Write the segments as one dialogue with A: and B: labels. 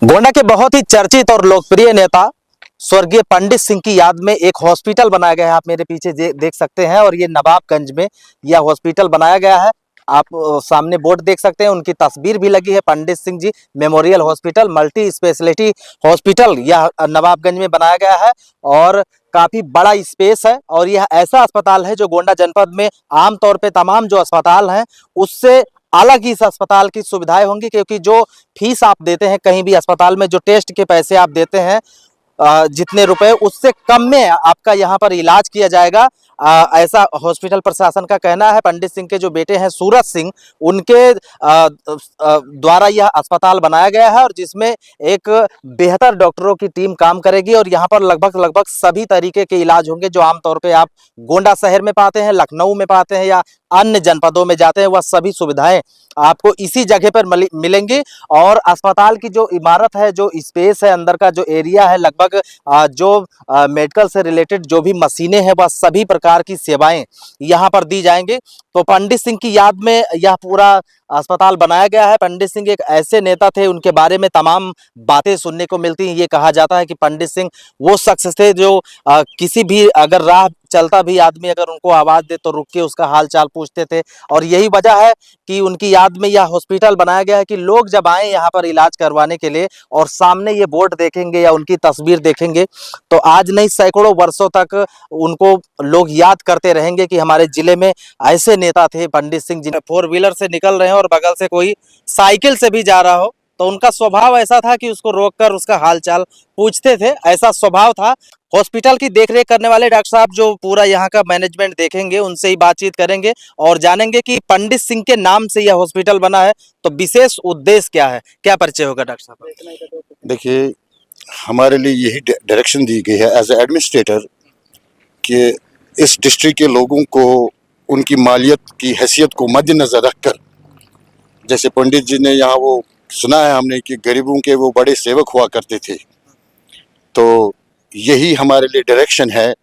A: गोंडा के बहुत ही चर्चित और लोकप्रिय नेता स्वर्गीय पंडित सिंह की याद में एक हॉस्पिटल बनाया गया है। आप मेरे पीछे देख सकते हैं और ये नवाबगंज में यह हॉस्पिटल बनाया गया है। आप सामने बोर्ड देख सकते हैं, उनकी तस्वीर भी लगी है। Pandit Singh ji memorial hospital multi speciality hospital यह नवाबगंज में बनाया गया है और काफी बड़ा स्पेस है। और यह ऐसा अस्पताल है जो गोंडा जनपद में आमतौर पे तमाम जो अस्पताल हैं उससे अलग ही इस अस्पताल की सुविधाएं होंगी, क्योंकि जो फीस आप देते हैं कहीं भी अस्पताल में, जो टेस्ट के पैसे आप देते हैं जितने रुपए, उससे कम में आपका यहाँ पर इलाज किया जाएगा। ऐसा हॉस्पिटल प्रशासन का कहना है। पंडित सिंह के जो बेटे हैं सूरज सिंह, उनके द्वारा यह अस्पताल बनाया गया है और जिसमें एक बेहतर डॉक्टरों की टीम काम करेगी और यहाँ पर लगभग सभी तरीके के इलाज होंगे जो आमतौर पे आप गोंडा शहर में पाते हैं, लखनऊ में पाते हैं या अन्य जनपदों में जाते हैं। वह सभी सुविधाएं आपको इसी जगह पर मिलेंगी। और अस्पताल की जो इमारत है, जो स्पेस है, अंदर का जो एरिया है, लगभग जो मेडिकल से रिलेटेड जो भी मशीनें हैं, वह सभी प्रकार की सेवाएं यहाँ पर दी जाएंगी। तो पंडित सिंह की याद में यह पूरा अस्पताल बनाया गया है। पंडित सिंह एक ऐसे नेता थे, उनके बारे में तमाम बातें सुनने को मिलती हैं। ये कहा जाता है कि पंडित सिंह वो शख्स थे जो किसी भी अगर राह चलता भी आदमी अगर उनको आवाज दे तो रुक के उसका हाल चाल पूछते थे। और यही वजह है कि उनकी याद में यह हॉस्पिटल बनाया गया है कि लोग जब आए यहाँ पर इलाज करवाने के लिए और सामने ये बोर्ड देखेंगे या उनकी तस्वीर देखेंगे तो आज नहीं सैकड़ों वर्षों तक उनको लोग याद करते रहेंगे कि हमारे जिले में ऐसे नेता थे पंडित सिंह जी। फोर व्हीलर से निकल रहे हैं और बगल से कोई साइकिल से भी जा रहा हो तो उनका स्वभाव ऐसा था कि उसको रोककर उसका हालचाल पूछते थे, ऐसा स्वभाव था। हॉस्पिटल की देखरेख करने वाले डॉक्टर साहब जो पूरा यहाँ का मैनेजमेंट देखेंगे, उनसे ही बातचीत करेंगे और जानेंगे कि पंडित सिंह के नाम से यह हॉस्पिटल बना है तो विशेष उद्देश्य क्या है। क्या परिचय होगा डॉक्टर साहब?
B: देखिए, हमारे लिए यही डायरेक्शन दी गई है एज ए एडमिनिस्ट्रेटर कि इस डिस्ट्रिक्ट के लोगों को उनकी मालियत की हैसियत को मद्देनजर रखकर, जैसे पंडित जी ने यहाँ वो सुना है हमने कि गरीबों के वो बड़े सेवक हुआ करते थे, तो यही हमारे लिए डायरेक्शन है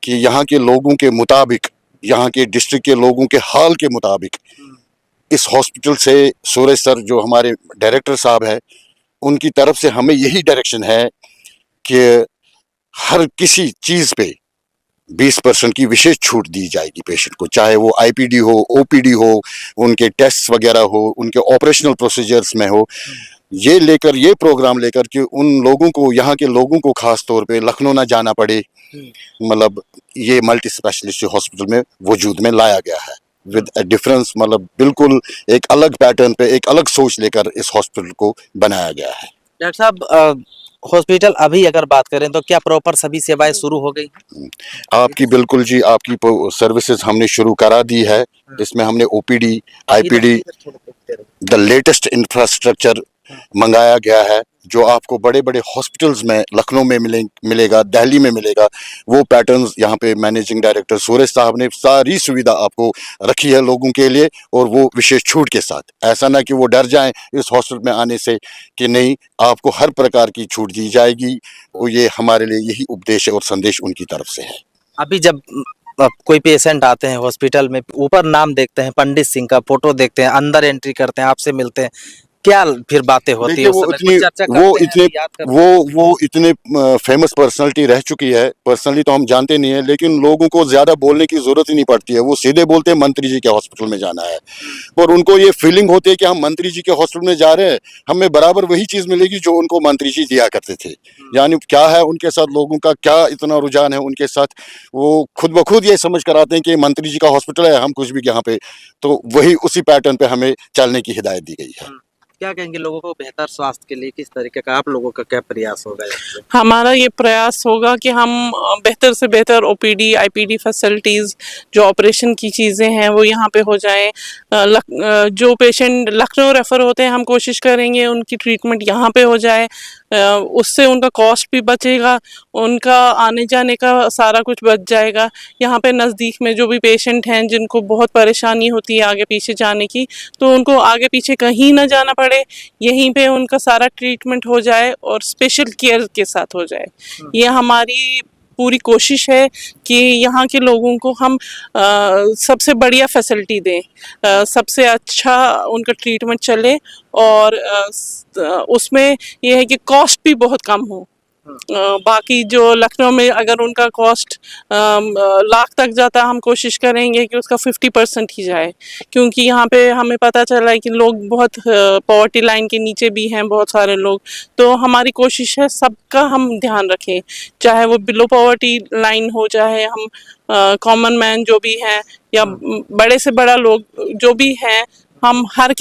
B: कि यहाँ के लोगों के मुताबिक, यहाँ के डिस्ट्रिक्ट के लोगों के हाल के मुताबिक इस हॉस्पिटल से सूरज सर जो हमारे डायरेक्टर साहब है, उनकी तरफ से हमें यही डायरेक्शन है कि हर किसी चीज़ पे 20% की विशेष छूट दी जाएगी पेशेंट को, चाहे वो आईपीडी हो, ओपीडी हो, उनके टेस्ट वगैरह हो, उनके ऑपरेशनल प्रोसीजर्स में हो। ये लेकर, ये प्रोग्राम लेकर कि उन लोगों को, यहाँ के लोगों को खास तौर पे लखनऊ ना जाना पड़े, मतलब ये मल्टी स्पेशलिस्ट हॉस्पिटल में वजूद में लाया गया है विद अ डिफरेंस, मतलब बिल्कुल एक अलग पैटर्न पे, एक अलग सोच लेकर इस हॉस्पिटल को बनाया गया है।
A: डॉक्टर साहब, हॉस्पिटल अभी अगर बात करें तो क्या प्रॉपर सभी सेवाएं शुरू हो गई?
B: आपकी बिल्कुल जी, आपकी सर्विसेज हमने शुरू करा दी है। इसमें हमने OPD, IPD, the latest infrastructure मंगाया गया है जो आपको बड़े बड़े हॉस्पिटल्स में लखनऊ में मिलेगा, दिल्ली में मिलेगा। वो पैटर्न्स यहाँ पे मैनेजिंग डायरेक्टर सूरज साहब ने सारी सुविधा आपको रखी है लोगों के लिए, और वो विशेष छूट के साथ। ऐसा ना कि वो डर जाएं इस हॉस्पिटल में आने से, कि नहीं, आपको हर प्रकार की छूट दी जाएगी। और ये हमारे लिए यही उपदेश और संदेश उनकी तरफ से है।
A: अभी जब कोई पेशेंट आते हैं हॉस्पिटल में, ऊपर नाम देखते हैं, पंडित सिंह का फोटो देखते हैं, अंदर एंट्री करते हैं, आपसे मिलते हैं, क्या फिर बातें होती है?
B: वो इतने फेमस पर्सनालिटी रह चुकी है। पर्सनली तो हम जानते नहीं है, लेकिन लोगों को ज्यादा बोलने की जरूरत ही नहीं पड़ती है। वो सीधे बोलते हैं मंत्री जी के हॉस्पिटल में जाना है, और उनको ये फीलिंग होती है कि हम मंत्री जी के हॉस्पिटल में जा रहे हैं, हमें बराबर वही चीज मिलेगी जो उनको मंत्री जी दिया करते थे। यानी क्या है उनके साथ, लोगों का क्या इतना रुझान है उनके साथ, वो खुद ब खुद ये समझ कर आते हैं कि मंत्री जी का हॉस्पिटल है, हम कुछ भी यहाँ पे, तो वही उसी पैटर्न पे हमें चलने की हिदायत दी गई है।
A: क्या कहेंगे लोगों को बेहतर स्वास्थ्य के लिए किस तरीके का आप लोगों का क्या प्रयास होगा?
C: हमारा ये प्रयास होगा कि हम बेहतर से बेहतर ओपीडी, आईपीडी फैसिलिटीज़, जो ऑपरेशन की चीज़ें हैं वो यहाँ पे हो जाएं। जो पेशेंट लखनऊ रेफ़र होते हैं, हम कोशिश करेंगे उनकी ट्रीटमेंट यहाँ पे हो जाए। उससे उनका कॉस्ट भी बचेगा, उनका आने जाने का सारा कुछ बच जाएगा। यहाँ पे नज़दीक में जो भी पेशेंट हैं जिनको बहुत परेशानी होती है आगे पीछे जाने की, तो उनको आगे पीछे कहीं ना जाना पड़े, यहीं पे उनका सारा ट्रीटमेंट हो जाए और स्पेशल केयर के साथ हो जाए। ये हमारी पूरी कोशिश है कि यहाँ के लोगों को हम सबसे बढ़िया फैसिलिटी दें, सबसे अच्छा उनका ट्रीटमेंट चले और उसमें यह है कि कॉस्ट भी बहुत कम हो। बाकी जो लखनऊ में अगर उनका कॉस्ट लाख तक जाता, हम कोशिश करेंगे कि उसका 50% ही जाए, क्योंकि यहाँ पे हमें पता चला है कि लोग बहुत पॉवर्टी लाइन के नीचे भी हैं बहुत सारे लोग। तो हमारी कोशिश है सबका हम ध्यान रखें, चाहे वो बिलो पॉवर्टी लाइन हो, चाहे हम कॉमन मैन जो भी हैं या बड़े से बड़ा लोग जो भी हैं, हम हर किसी